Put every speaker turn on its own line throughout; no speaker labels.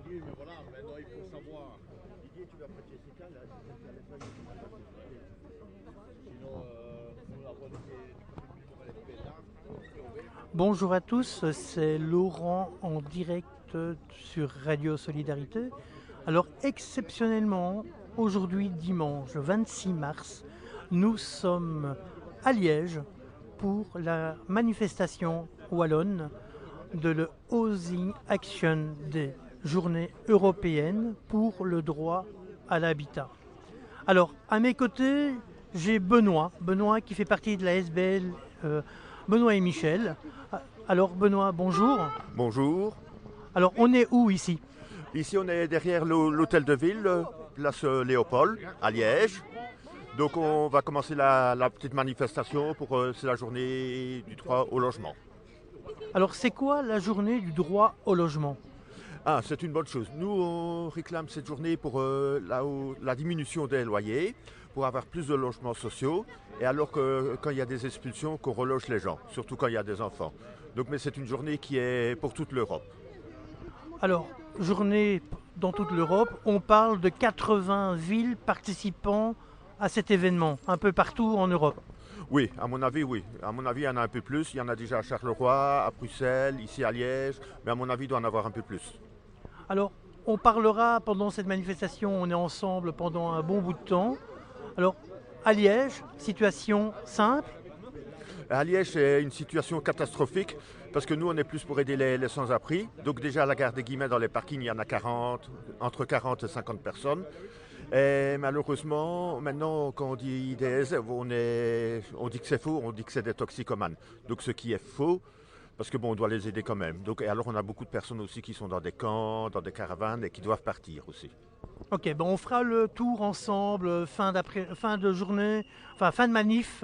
Oui, mais voilà, maintenant il faut savoir. Didier, tu vas prêter ces cas là, sinon, nous avons été.
Bonjour à tous, c'est Laurent en direct sur Radio Solidarité. Alors exceptionnellement, aujourd'hui dimanche 26 mars, nous sommes à Liège pour la manifestation wallonne de le Housing Action Day, journée européenne pour le droit à l'habitat. Alors à mes côtés, j'ai Benoît qui fait partie de la SBL, Benoît et Michel. Alors Benoît, bonjour.
Bonjour.
Alors on est où ici?
Ici on est derrière l'hôtel de ville, place Léopold, à Liège. Donc on va commencer la petite manifestation pour c'est la journée du droit au logement.
Alors c'est quoi la journée du droit au logement?
Ah, c'est une bonne chose. Nous on réclame cette journée pour la diminution des loyers, pour avoir plus de logements sociaux, et alors que quand il y a des expulsions, qu'on reloge les gens, surtout quand il y a des enfants. Donc mais c'est une journée qui est pour toute l'Europe.
Alors, journée dans toute l'Europe, on parle de 80 villes participant à cet événement, un peu partout en Europe.
Oui. À mon avis, il y en a un peu plus. Il y en a déjà à Charleroi, à Bruxelles, ici à Liège, mais à mon avis, il doit en avoir un peu plus.
Alors, on parlera pendant cette manifestation, on est ensemble pendant un bon bout de temps. Alors, à Liège, situation simple.
À Liège, c'est une situation catastrophique parce que nous, on est plus pour aider les sans-abri. Donc déjà, à la gare des Guillemets, dans les parkings, il y en a 40, entre 40 et 50 personnes. Et malheureusement, maintenant, quand on dit IDS, on dit que c'est faux, on dit que c'est des toxicomanes. Donc ce qui est faux, parce que bon, on doit les aider quand même. Donc, et alors, on a beaucoup de personnes aussi qui sont dans des camps, dans des caravanes et qui doivent partir aussi.
Ok, bon, on fera le tour ensemble, fin de journée, enfin fin de manif,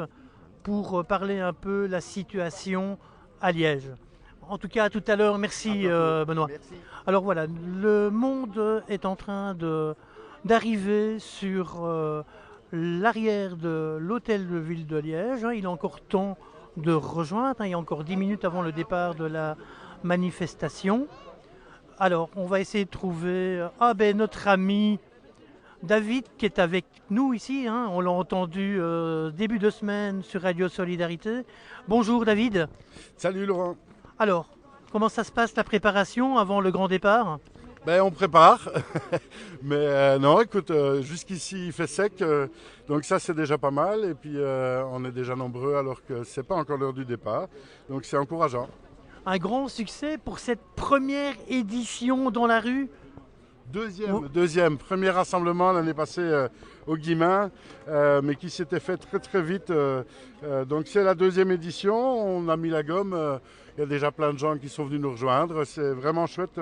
pour parler un peu la situation à Liège. En tout cas, à tout à l'heure. Merci Benoît.
Merci.
Alors voilà, le monde est en train d'arriver sur l'arrière de l'hôtel de ville de Liège. Il est encore temps de rejoindre. Il y a encore 10 minutes avant le départ de la manifestation. Alors, on va essayer de trouver notre ami David qui est avec nous ici. On l'a entendu début de semaine sur Radio Solidarité. Bonjour David.
Salut Laurent.
Alors, comment ça se passe la préparation avant le grand départ?
On prépare, mais non, écoute, jusqu'ici il fait sec, donc ça c'est déjà pas mal, et puis on est déjà nombreux alors que c'est pas encore l'heure du départ, donc c'est encourageant.
Un grand succès pour cette première édition dans la rue.
Deuxième, premier rassemblement l'année passée au Guillemin, mais qui s'était fait très très vite. Donc c'est la deuxième édition, on a mis la gomme, il y a déjà plein de gens qui sont venus nous rejoindre, c'est vraiment chouette.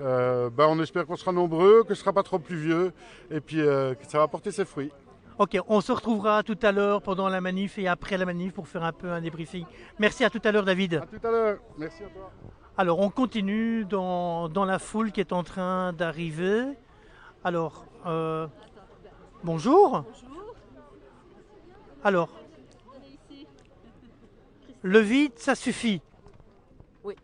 On espère qu'on sera nombreux, que ce ne sera pas trop pluvieux, et puis que ça va porter ses fruits.
Ok, on se retrouvera tout à l'heure pendant la manif et après la manif pour faire un peu un débriefing. Merci, à tout à l'heure David.
À tout à l'heure, merci à toi.
Alors on continue dans la foule qui est en train d'arriver. Alors, bonjour.
Bonjour.
Alors,
On est ici.
le vide, ça suffit.
Oui.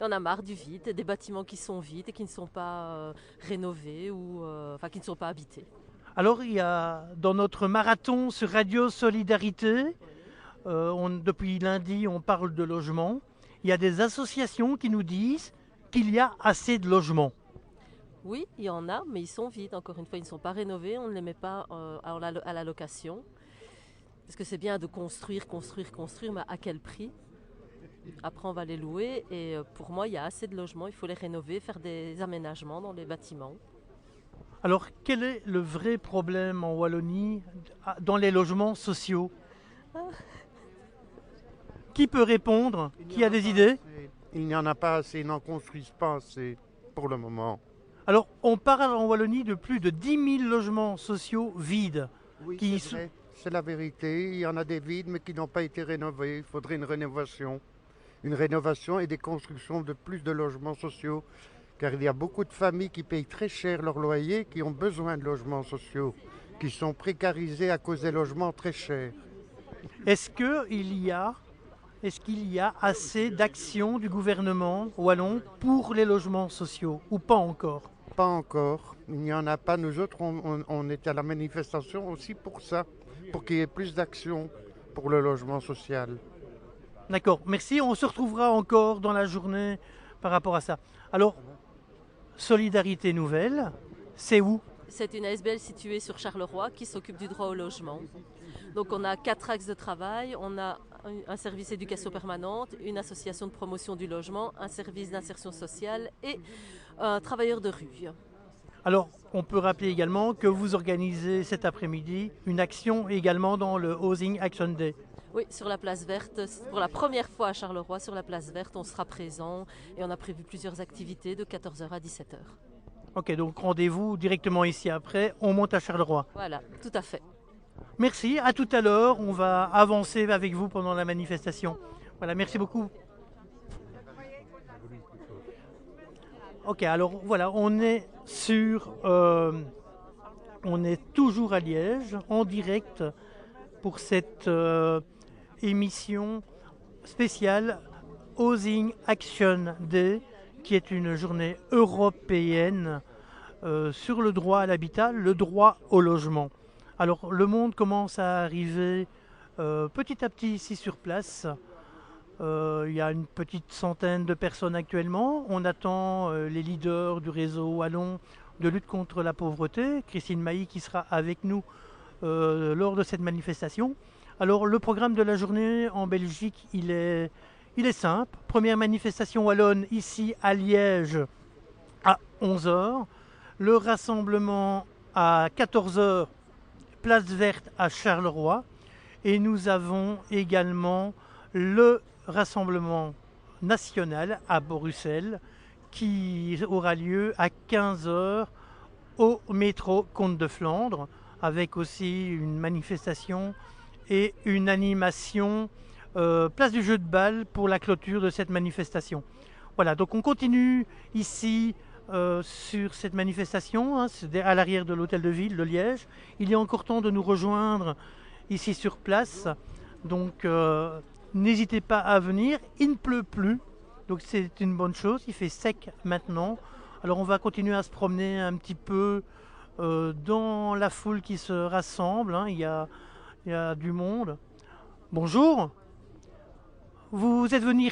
On a marre du vide, des bâtiments qui sont vides et qui ne sont pas rénovés ou qui ne sont pas habités.
Alors il y a dans notre marathon sur Radio Solidarité, depuis lundi on parle de logement. Il y a des associations qui nous disent qu'il y a assez de logements.
Oui, il y en a, mais ils sont vides. Encore une fois, ils ne sont pas rénovés, on ne les met pas à la location. Parce que c'est bien de construire, mais à quel prix? Après, on va les louer et pour moi, il y a assez de logements, il faut les rénover, faire des aménagements dans les bâtiments.
Alors, quel est le vrai problème en Wallonie dans les logements sociaux? Qui peut répondre? Qui a des idées?
Il n'y en a pas assez, ils n'en construisent pas assez pour le moment.
Alors, on parle en Wallonie de plus de 10 000 logements sociaux vides.
Oui,
qui
c'est vrai, c'est la vérité. Il y en a des vides, mais qui n'ont pas été rénovés. Il faudrait une rénovation. Une rénovation et des constructions de plus de logements sociaux. Car il y a beaucoup de familles qui payent très cher leur loyer, qui ont besoin de logements sociaux, qui sont précarisés à cause des logements très chers.
Est-ce qu'il y a est-ce qu'il y a assez d'actions du gouvernement wallon pour les logements sociaux ou pas encore?
Pas encore, il n'y en a pas. Nous autres, on est à la manifestation aussi pour ça, pour qu'il y ait plus d'actions pour le logement social.
D'accord, merci. On se retrouvera encore dans la journée par rapport à ça. Alors, Solidarité Nouvelle, c'est où?
C'est une ASBL située sur Charleroi qui s'occupe du droit au logement. Donc on a 4 axes de travail. On a un service éducation permanente, une association de promotion du logement, un service d'insertion sociale et un travailleur de rue.
Alors, on peut rappeler également que vous organisez cet après-midi une action également dans le Housing Action Day.
Oui, sur la place verte, pour la première fois à Charleroi, sur la place verte, on sera présent et on a prévu plusieurs activités de 14h à 17h.
Ok, donc rendez-vous directement ici après, on monte à Charleroi.
Voilà, tout à fait.
Merci, à tout à l'heure, on va avancer avec vous pendant la manifestation. Voilà, merci beaucoup. Ok, alors voilà, on est toujours à Liège, en direct pour cette émission spéciale Housing Action Day, qui est une journée européenne sur le droit à l'habitat, le droit au logement. Alors le monde commence à arriver petit à petit ici sur place. Il y a une petite centaine de personnes actuellement. On attend les leaders du réseau wallon de lutte contre la pauvreté, Christine Mailly qui sera avec nous lors de cette manifestation. Alors le programme de la journée en Belgique, il est simple. Première manifestation wallonne ici à Liège à 11h. Le rassemblement à 14h, place verte à Charleroi. Et nous avons également le rassemblement national à Bruxelles qui aura lieu à 15h au métro Comte de Flandre, avec aussi une manifestation et une animation place du jeu de balle pour la clôture de cette manifestation. Voilà, donc on continue ici sur cette manifestation, hein, c'est à l'arrière de l'hôtel de ville de Liège. Il est encore temps de nous rejoindre ici sur place, donc n'hésitez pas à venir. Il ne pleut plus, donc c'est une bonne chose, il fait sec maintenant. Alors on va continuer à se promener un petit peu dans la foule qui se rassemble, hein. Il y a du monde. Bonjour. Vous êtes venu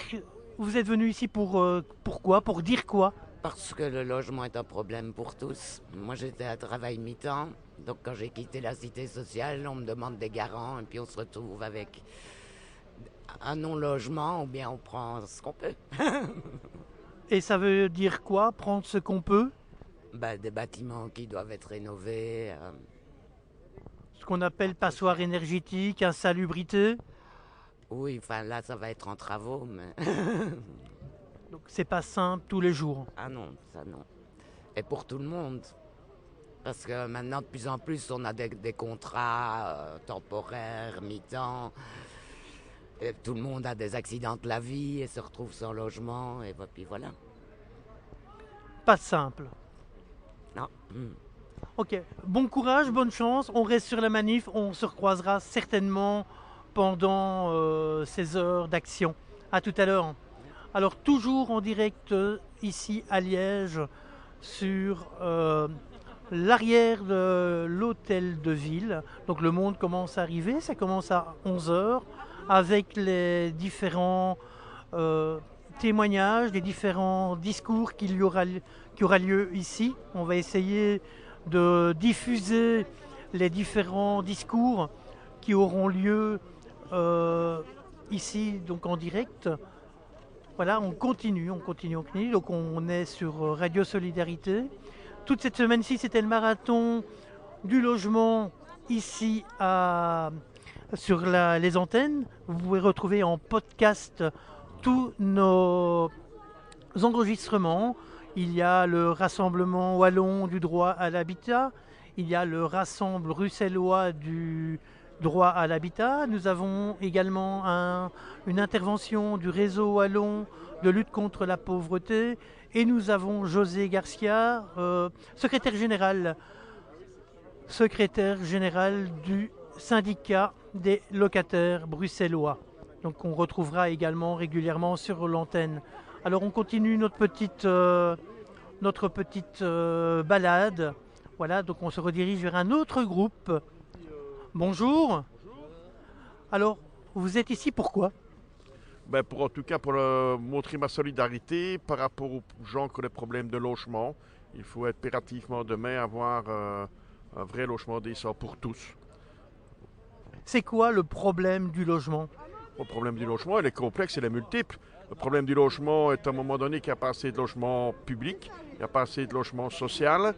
ici pourquoi? Pour dire quoi?
Parce que le logement est un problème pour tous. Moi, j'étais à travail mi-temps, donc quand j'ai quitté la cité sociale, on me demande des garants et puis on se retrouve avec un non-logement ou bien on prend ce qu'on peut.
Et ça veut dire quoi, prendre ce qu'on peut?
Des bâtiments qui doivent être rénovés.
Ce qu'on appelle passoire énergétique, insalubrité.
Oui, enfin là, ça va être en travaux, mais...
Donc c'est pas simple tous les jours.
Ah non, ça non. Et pour tout le monde. Parce que maintenant, de plus en plus, on a des contrats temporaires, mi-temps. Et tout le monde a des accidents de la vie et se retrouve sans logement, et puis voilà.
Pas simple.
Non.
Ok, bon courage, bonne chance. On reste sur la manif, on se recroisera certainement pendant ces heures d'action. À tout à l'heure. Alors toujours en direct ici à Liège sur l'arrière de l'hôtel de ville. Donc le monde commence à arriver, ça commence à 11h avec les différents témoignages, les différents discours qui aura lieu ici. On va essayer de diffuser les différents discours qui auront lieu ici donc en direct. Voilà, on continue. Donc on est sur Radio Solidarité. Toute cette semaine-ci, c'était le marathon du logement ici sur les antennes. Vous pouvez retrouver en podcast tous nos enregistrements. Il y a le rassemblement wallon du droit à l'habitat. Il y a le rassemblement bruxellois du droit à l'habitat. Nous avons également une intervention du réseau wallon de lutte contre la pauvreté. Et nous avons José Garcia, secrétaire général du syndicat des locataires bruxellois. donc on retrouvera également régulièrement sur l'antenne. Alors on continue notre petite balade. Voilà, donc on se redirige vers un autre groupe. Bonjour. Alors, vous êtes ici pourquoi?
En tout cas, pour montrer ma solidarité par rapport aux gens qui ont des problèmes de logement. Il faut impérativement demain avoir un vrai logement décent pour tous.
C'est quoi le problème du logement?
Le problème du logement, il est complexe, il est multiple. Le problème du logement est à un moment donné qu'il n'y a pas assez de logement public, il n'y a pas assez de logement social.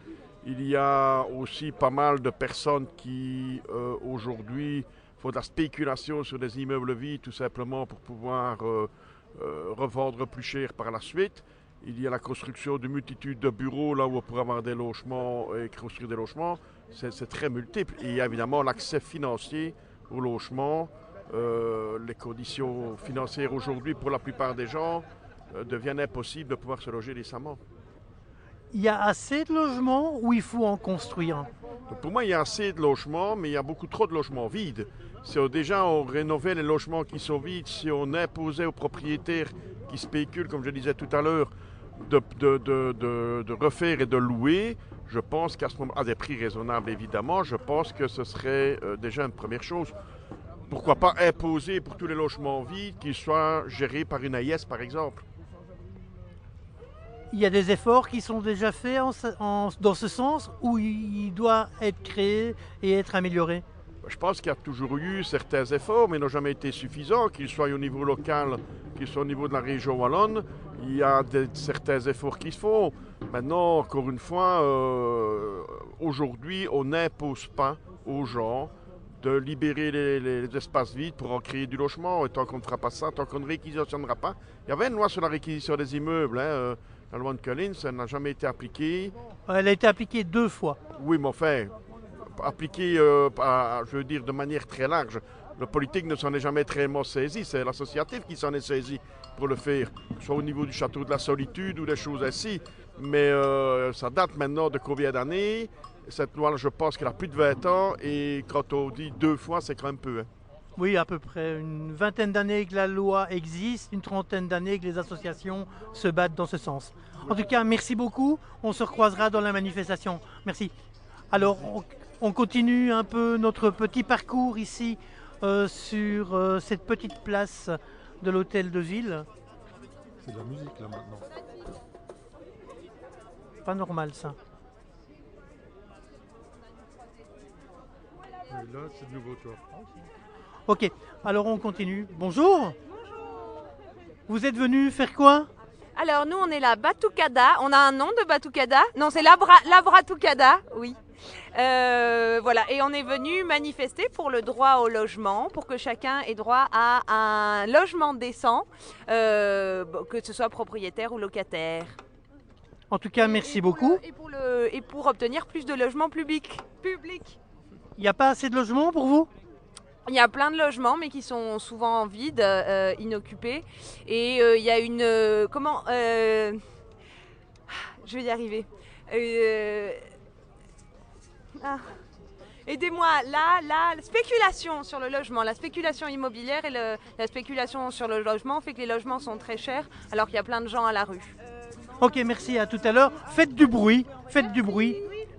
Il y a aussi pas mal de personnes qui, aujourd'hui, font de la spéculation sur des immeubles vides, tout simplement pour pouvoir revendre plus cher par la suite. Il y a la construction de multitudes de bureaux, là où on pourrait avoir des logements et construire des logements. C'est très multiple. Et il y a évidemment l'accès financier au logement. Les conditions financières aujourd'hui, pour la plupart des gens, deviennent impossibles de pouvoir se loger décemment.
Il y a assez de logements ou il faut en construire?
Donc pour moi, il y a assez de logements, mais il y a beaucoup trop de logements vides. Si on rénovait les logements qui sont vides, si on imposait aux propriétaires qui spéculent, comme je disais tout à l'heure, de refaire et de louer, je pense qu'à ce moment, à des prix raisonnables évidemment, je pense que ce serait déjà une première chose. Pourquoi pas imposer pour tous les logements vides qu'ils soient gérés par une AIS par exemple?
Il y a des efforts qui sont déjà faits dans ce sens ou il doit être créé et être amélioré?
Je pense qu'il y a toujours eu certains efforts, mais ils n'ont jamais été suffisants, qu'ils soient au niveau local, qu'ils soient au niveau de la région wallonne. Il y a certains efforts qui se font. Maintenant, encore une fois, aujourd'hui, on n'impose pas aux gens de libérer les espaces vides pour en créer du logement. Et tant qu'on ne fera pas ça, tant qu'on ne réquisitionnera pas. Il y avait une loi sur la réquisition des immeubles, la loi de Collins, ça n'a jamais été appliquée.
Elle a été appliquée 2 fois.
Oui, mais enfin, appliquée, je veux dire, de manière très large. Le politique ne s'en est jamais réellement saisi, c'est l'associatif qui s'en est saisi pour le faire, soit au niveau du château de la solitude ou des choses ainsi. Mais ça date maintenant de combien d'années? Cette loi, je pense qu'elle a plus de 20 ans, et quand on dit 2 fois, c'est quand même peu.
Oui, à peu près une vingtaine d'années que la loi existe, une trentaine d'années que les associations se battent dans ce sens. En tout cas, merci beaucoup. On se recroisera dans la manifestation. Merci. Alors, on continue un peu notre petit parcours ici sur cette petite place de l'hôtel de ville.
C'est de la musique là maintenant.
Pas normal ça.
Et là, c'est de nouveau toi.
Ok, alors on continue. Bonjour. Vous êtes venu faire quoi?
Alors nous on est la Batucada, on a un nom de Batucada? Non, c'est Labratucada, oui. Voilà, et on est venu manifester pour le droit au logement, pour que chacun ait droit à un logement décent, que ce soit propriétaire ou locataire.
En tout cas, merci beaucoup.
Et pour obtenir plus de logements publics.
Il n'y a pas assez de logements pour vous?
Il y a plein de logements, mais qui sont souvent vides, inoccupés. Et il y a une... je vais y arriver. Aidez-moi, la spéculation sur le logement, la spéculation immobilière et la spéculation sur le logement fait que les logements sont très chers, alors qu'il y a plein de gens à la rue.
Ok, merci, à tout à l'heure. Faites du bruit,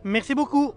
Merci beaucoup.